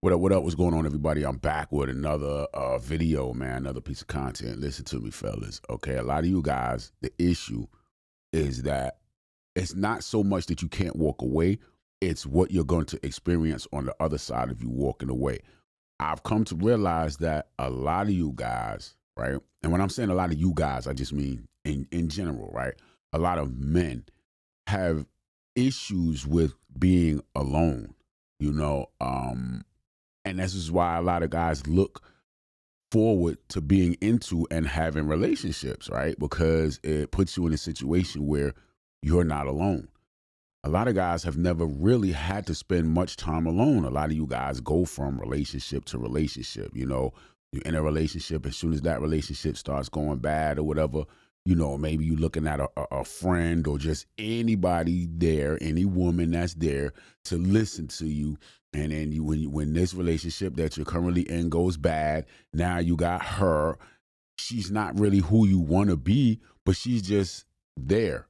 What up? What's going on, everybody? I'm back with another video, man, another piece of content. Listen to me, fellas. Okay, a lot of you guys, the issue is that it's not so much that you can't walk away, it's what you're going to experience on the other side of you walking away. I've come to realize that a lot of you guys, right? And when I'm saying a lot of you guys, I just mean in general, right? A lot of men have issues with being alone, you know. And this is why a lot of guys look forward to being into and having relationships, right? Because it puts you in a situation where you're not alone. A lot of guys have never really had to spend much time alone. A lot of you guys go from relationship to relationship. You know, you're in a relationship. As soon as that relationship starts going bad or whatever, you know, maybe you're looking at a friend or just anybody there, any woman that's there to listen to you. And then when this relationship that you're currently in goes bad, now you got her. She's not really who you want to be, but she's just there,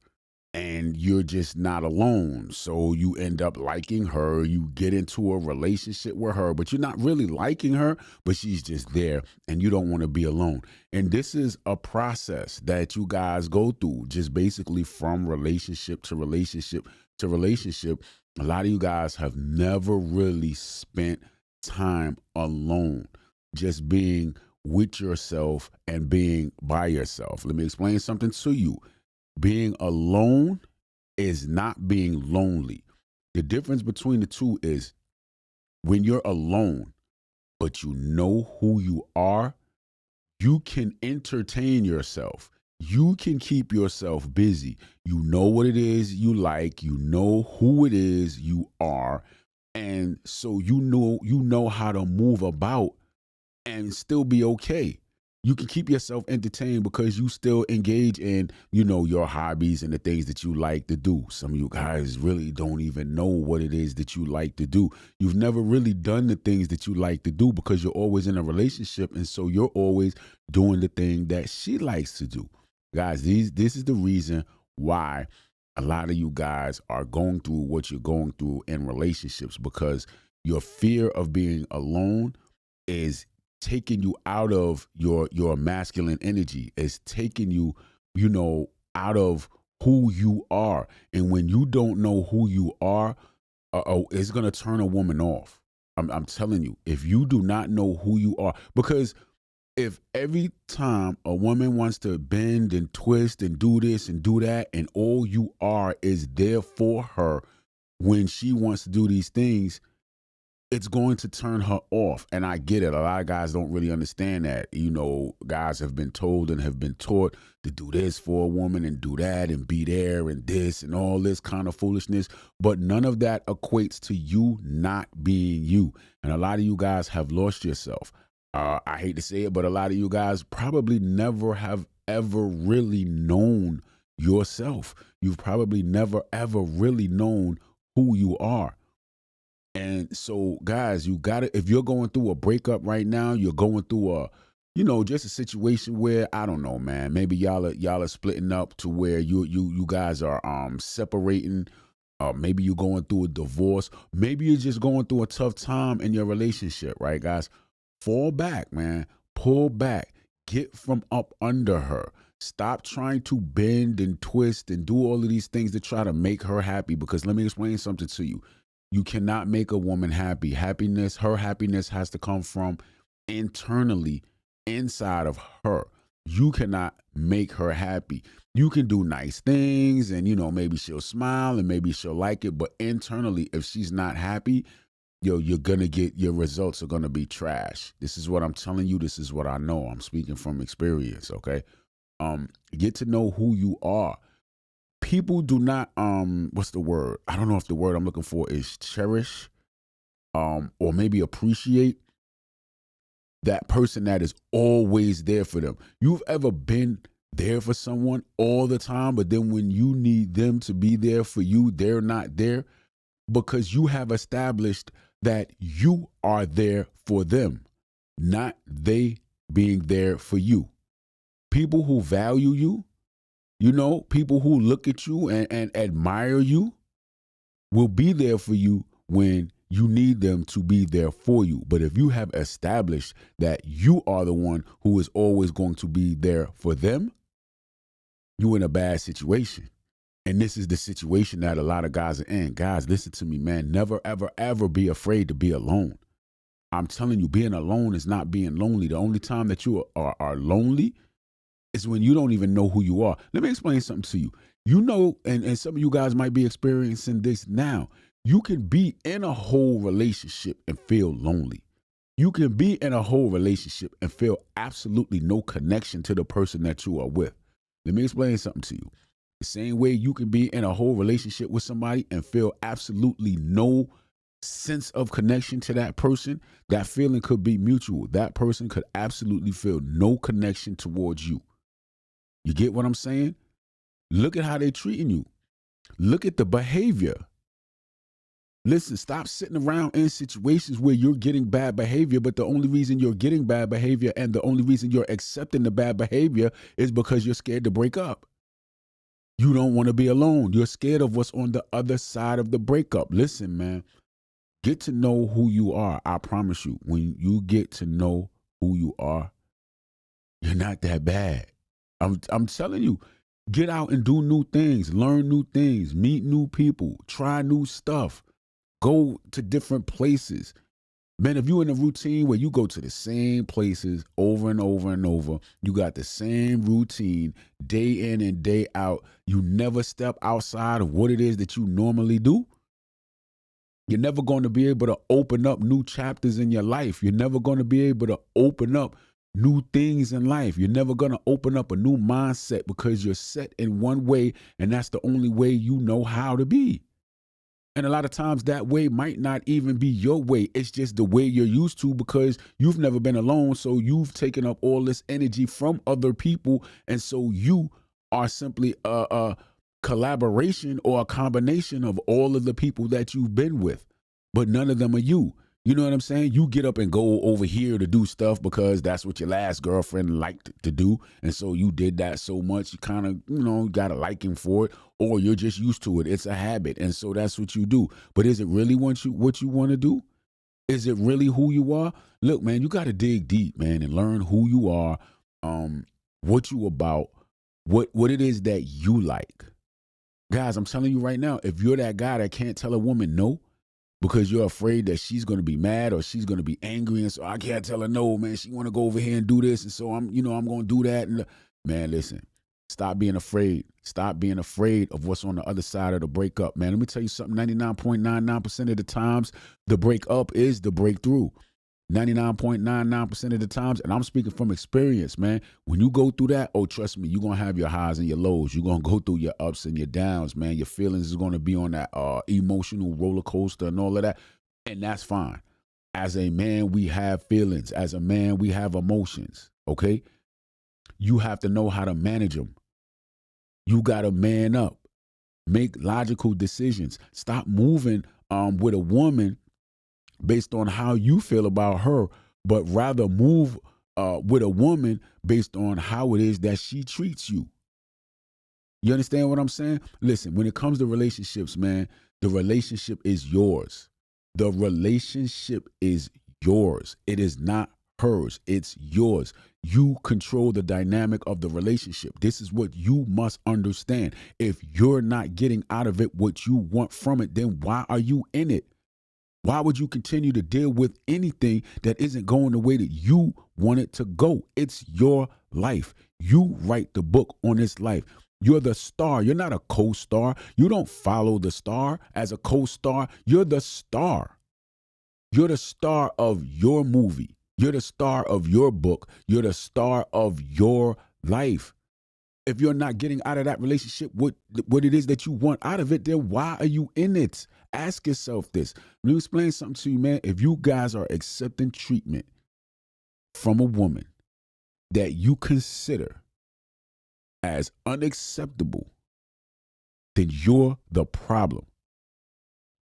and you're just not alone. So you end up liking her. You get into a relationship with her, but you're not really liking her, but she's just there, and you don't want to be alone. And this is a process that you guys go through, just basically from relationship to relationship to relationship. A lot of you guys have never really spent time alone, just being with yourself and being by yourself. Let me explain something to you. Being alone is not being lonely. The difference between the two is when you're alone, but you know who you are, you can entertain yourself. You can keep yourself busy. You know what it is you like, you know who it is you are, and so you know how to move about and still be okay. You can keep yourself entertained because you still engage in, you know, your hobbies and the things that you like to do. Some of you guys really don't even know what it is that you like to do. You've never really done the things that you like to do because you're always in a relationship. And so you're always doing the thing that she likes to do. Guys, this is the reason why a lot of you guys are going through what you're going through in relationships, because your fear of being alone is taking you out of your masculine energy. It's taking you, you know, out of who you are. And when you don't know who you are, it's gonna turn a woman off. I'm telling you, if you do not know who you are, because if every time a woman wants to bend and twist and do this and do that, and all you are is there for her when she wants to do these things, it's going to turn her off. And I get it. A lot of guys don't really understand that. You know, guys have been told and have been taught to do this for a woman and do that and be there and this and all this kind of foolishness. But none of that equates to you not being you. And a lot of you guys have lost yourself. I hate to say it, but a lot of you guys probably never have ever really known yourself. You've probably never ever really known who you are. And so, guys, you got to, if you're going through a breakup right now, you're going through a, you know, just a situation where, I don't know, man, maybe y'all are splitting up to where you guys are separating. Maybe you're going through a divorce. Maybe you're just going through a tough time in your relationship, right, guys? Fall back, man. Pull back. Get from up under her. Stop trying to bend and twist and do all of these things to try to make her happy, because let me explain something to you. You cannot make a woman happy. Happiness, her happiness has to come from internally, inside of her. You cannot make her happy. You can do nice things and, you know, maybe she'll smile and maybe she'll like it. But internally, if she's not happy, you're going to get, your results are going to be trash. This is what I'm telling you. This is what I know. I'm speaking from experience. Okay. Get to know who you are. People do not, what's the word? I don't know if the word I'm looking for is cherish, or maybe appreciate that person that is always there for them. You've ever been there for someone all the time, but then when you need them to be there for you, they're not there, because you have established that you are there for them, not they being there for you. People who value you, you know, people who look at you and admire you will be there for you when You need them to be there for you. But if you have established that you are the one who is always going to be there for them, you're in a bad situation. And this is the situation that a lot of guys are in. Guys, listen to me, man. Never, ever, ever be afraid to be alone. I'm telling you, being alone is not being lonely. The only time that you are lonely is when you don't even know who you are. Let me explain something to you. You know, and some of you guys might be experiencing this now. You can be in a whole relationship and feel lonely. You can be in a whole relationship and feel absolutely no connection to the person that you are with. Let me explain something to you. The same way you can be in a whole relationship with somebody and feel absolutely no sense of connection to that person, that feeling could be mutual. That person could absolutely feel no connection towards you. You get what I'm saying? Look at how they're treating you. Look at the behavior. Listen, stop sitting around in situations where you're getting bad behavior, but the only reason you're getting bad behavior and the only reason you're accepting the bad behavior is because you're scared to break up. You don't want to be alone. You're scared of what's on the other side of the breakup. Listen, man, get to know who you are. I promise you, when you get to know who you are, you're not that bad. I'm telling you, get out and do new things, learn new things, meet new people, try new stuff, go to different places. Man, if you're in a routine where you go to the same places over and over and over, you got the same routine day in and day out, you never step outside of what it is that you normally do, you're never going to be able to open up new chapters in your life. You're never going to be able to open up new things in life. You're never going to open up a new mindset because you're set in one way, and that's the only way you know how to be. And a lot of times that way might not even be your way. It's just the way you're used to because you've never been alone. So you've taken up all this energy from other people. And so you are simply a collaboration or a combination of all of the people that you've been with, but none of them are you. You know what I'm saying? You get up and go over here to do stuff because that's what your last girlfriend liked to do. And so you did that so much, you kind of, got a liking for it, or you're just used to it. It's a habit. And so that's what you do. But is it really what you want to do? Is it really who you are? Look, man, you got to dig deep, man, and learn who you are, what you about, what it is that you like. Guys, I'm telling you right now, if you're that guy that can't tell a woman no, because you're afraid that she's going to be mad or she's going to be angry, and so I can't tell her no, man, she want to go over here and do this, and so I'm going to do that. And man, listen, stop being afraid. Stop being afraid of what's on the other side of the breakup, man. Let me tell you something, 99.99% of the times, the breakup is the breakthrough. 99.99% of the times, and I'm speaking from experience, man. When you go through that, oh, trust me, you're going to have your highs and your lows. You're going to go through your ups and your downs, man. Your feelings is going to be on that emotional roller coaster and all of that, and that's fine. As a man, we have feelings. As a man, we have emotions, okay? You have to know how to manage them. You got to man up. Make logical decisions. Stop moving with a woman based on how you feel about her, but rather move with a woman based on how it is that she treats you. You understand what I'm saying? Listen, when it comes to relationships, man, the relationship is yours. The relationship is yours. It is not hers. It's yours. You control the dynamic of the relationship. This is what you must understand. If you're not getting out of it what you want from it, then why are you in it? Why would you continue to deal with anything that isn't going the way that you want it to go? It's your life. You write the book on this life. You're the star. You're not a co-star. You don't follow the star as a co-star. You're the star. You're the star of your movie. You're the star of your book. You're the star of your life. If you're not getting out of that relationship what it is that you want out of it, then why are you in it? Ask yourself this. Let me explain something to you, man. If you guys are accepting treatment from a woman that you consider as unacceptable, then you're the problem.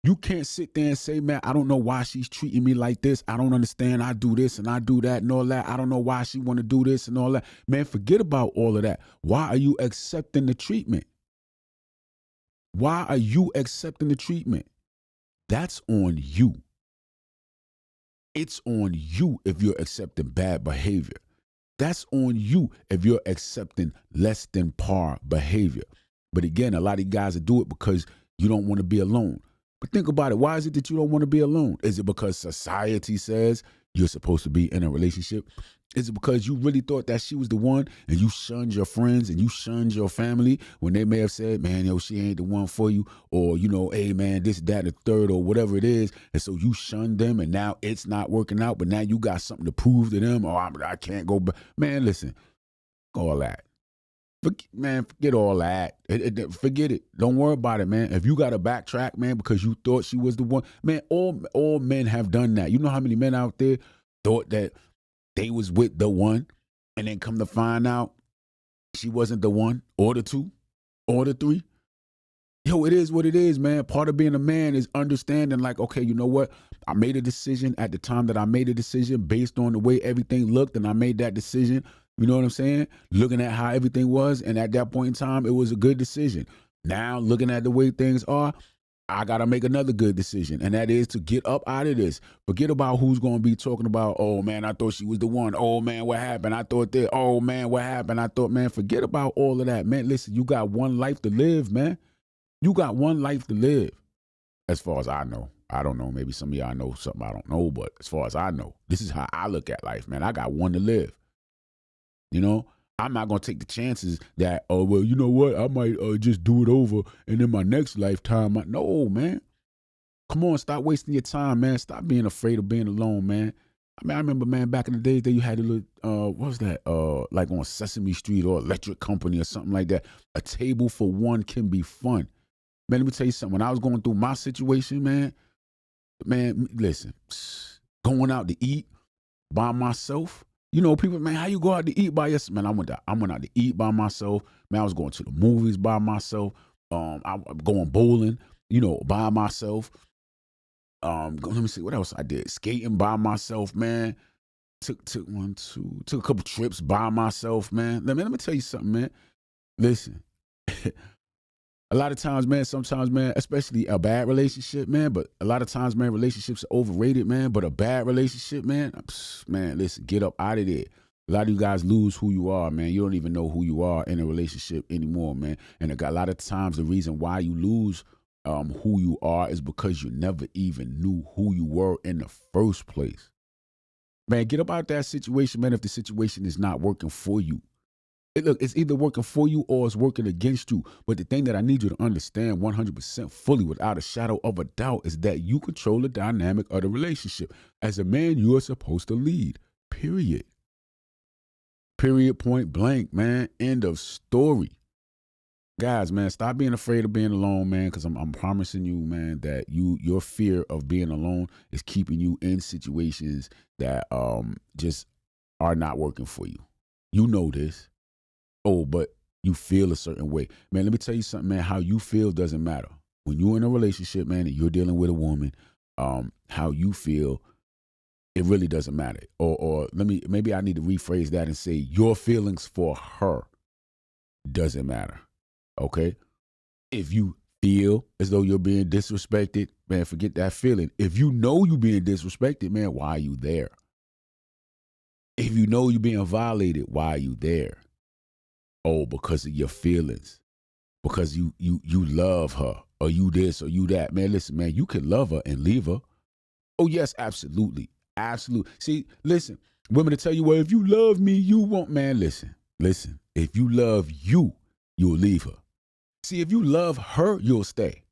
You can't sit there and say, man, I don't know why she's treating me like this. I don't understand. I do this and I do that and all that. I don't know why she want to do this and all that. Man, forget about all of that. Why are you accepting the treatment? Why are you accepting the treatment? That's on you. It's on you if you're accepting bad behavior. That's on you if you're accepting less than par behavior. But again, a lot of guys will do it because you don't want to be alone. But think about it. Why is it that you don't want to be alone? Is it because society says you're supposed to be in a relationship? Is it because you really thought that she was the one and you shunned your friends and you shunned your family when they may have said, man, yo, she ain't the one for you? Or, hey, man, this, that, and the third, or whatever it is. And so you shunned them and now it's not working out, but now you got something to prove to them. Oh, I can't go back. Man, listen, all that. Man, forget all that. Forget it. Don't worry about it, man. If you got to backtrack, man, because you thought she was the one, man, all men have done that. You know how many men out there thought that they was with the one, and then come to find out she wasn't the one, or the two, or the three. Yo, it is what it is, man. Part of being a man is understanding, like, okay, you know what? I made a decision at the time that I made a decision based on the way everything looked, and I made that decision. You know what I'm saying? Looking at how everything was, and at that point in time, it was a good decision. Now, looking at the way things are, I got to make another good decision, and that is to get up out of this. Forget about who's going to be talking about, oh, man, I thought she was the one. Oh, man, what happened? I thought that. Oh, man, what happened? I thought, man, forget about all of that. Man, listen, you got one life to live, man. You got one life to live, as far as I know. I don't know. Maybe some of y'all know something I don't know, but as far as I know, this is how I look at life, man. I got one to live. I'm not going to take the chances that, oh, well, you know what? I might just do it over and in my next lifetime. No, man. Come on, stop wasting your time, man. Stop being afraid of being alone, man. I mean, I remember, man, back in the days that you had a little, what was that? Like on Sesame Street or Electric Company or something like that. A table for one can be fun. Man, let me tell you something. When I was going through my situation, man, listen, going out to eat by myself. People, man, how you go out to eat by yourself? Man, I went out to eat by myself. Man, I was going to the movies by myself. I'm going bowling, by myself. Let me see what else I did. Skating by myself, man. Took a couple trips by myself, man. Let me tell you something, man. Listen. A lot of times, man, sometimes, man, especially a bad relationship, man, but a lot of times, man, relationships are overrated, man, but a bad relationship, man, listen, get up out of there. A lot of you guys lose who you are, man. You don't even know who you are in a relationship anymore, man. And a lot of times the reason why you lose who you are is because you never even knew who you were in the first place. Man, get up out of that situation, man, if the situation is not working for you. Look, it's either working for you or it's working against you. But the thing that I need you to understand 100% fully without a shadow of a doubt is that you control the dynamic of the relationship. As a man, you are supposed to lead, period. Period, point blank, man. End of story. Guys, man, stop being afraid of being alone, man, because I'm promising you, man, that your fear of being alone is keeping you in situations that just are not working for you. You know this. Oh, but you feel a certain way. Man, let me tell you something, man. How you feel doesn't matter. When you're in a relationship, man, and you're dealing with a woman, how you feel, it really doesn't matter. Or maybe I need to rephrase that and say your feelings for her doesn't matter. Okay? If you feel as though you're being disrespected, man, forget that feeling. If you know you're being disrespected, man, why are you there? If you know you're being violated, why are you there? Oh, because of your feelings. Because you love her, or you this, or you that. Man, listen, man, you can love her and leave her. Oh, yes, absolutely. Absolutely. See, listen, women to tell you, well, if you love me, you won't. Man, listen. If you love you, you'll leave her. See, if you love her, you'll stay.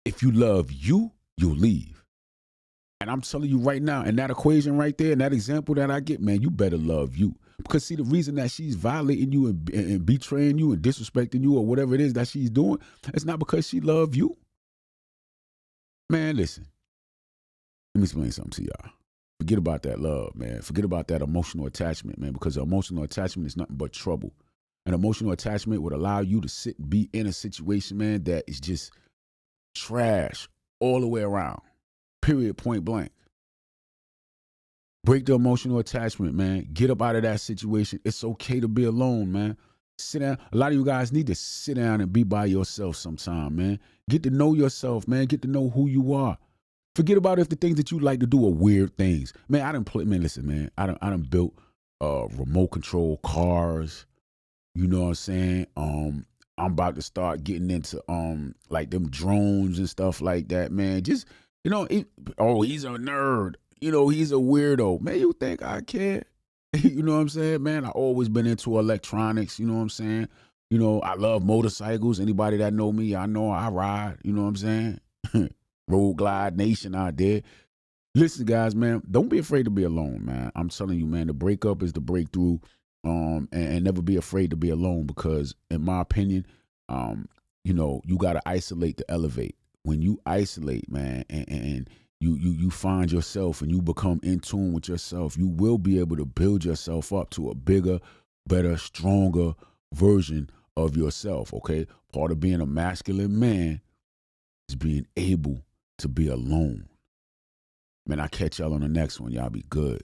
If you love you, you'll leave. And I'm telling you right now, in that equation right there, in that example that I get, man, you better love you. Because see, the reason that she's violating you and betraying you and disrespecting you or whatever it is that she's doing, it's not because she loves you. Man, listen. Let me explain something to y'all. Forget about that love, man. Forget about that emotional attachment, man, because emotional attachment is nothing but trouble. An emotional attachment would allow you to sit and be in a situation, man, that is just trash all the way around. Period, point blank. Break the emotional attachment, man. Get up out of that situation. It's okay to be alone, man. Sit down. A lot of you guys need to sit down and be by yourself sometime, man. Get to know yourself, man. Get to know who you are. Forget about if the things that you like to do are weird things. Man, I done play, man, listen, man, I done built remote control cars. You know what I'm saying? I'm about to start getting into like them drones and stuff like that, man. Just oh, he's a nerd. He's a weirdo. Man, you think I care? You know what I'm saying, man? I always been into electronics. You know what I'm saying? I love motorcycles. Anybody that know me, I know I ride. You know what I'm saying? Road Glide Nation out there. Listen, guys, man, don't be afraid to be alone, man. I'm telling you, man, the breakup is the breakthrough. And never be afraid to be alone because, in my opinion, you got to isolate to elevate. When you isolate, man, and you find yourself and you become in tune with yourself, you will be able to build yourself up to a bigger, better, stronger version of yourself. Okay, part of being a masculine man is being able to be alone. Man, I catch y'all on the next one. Y'all be good.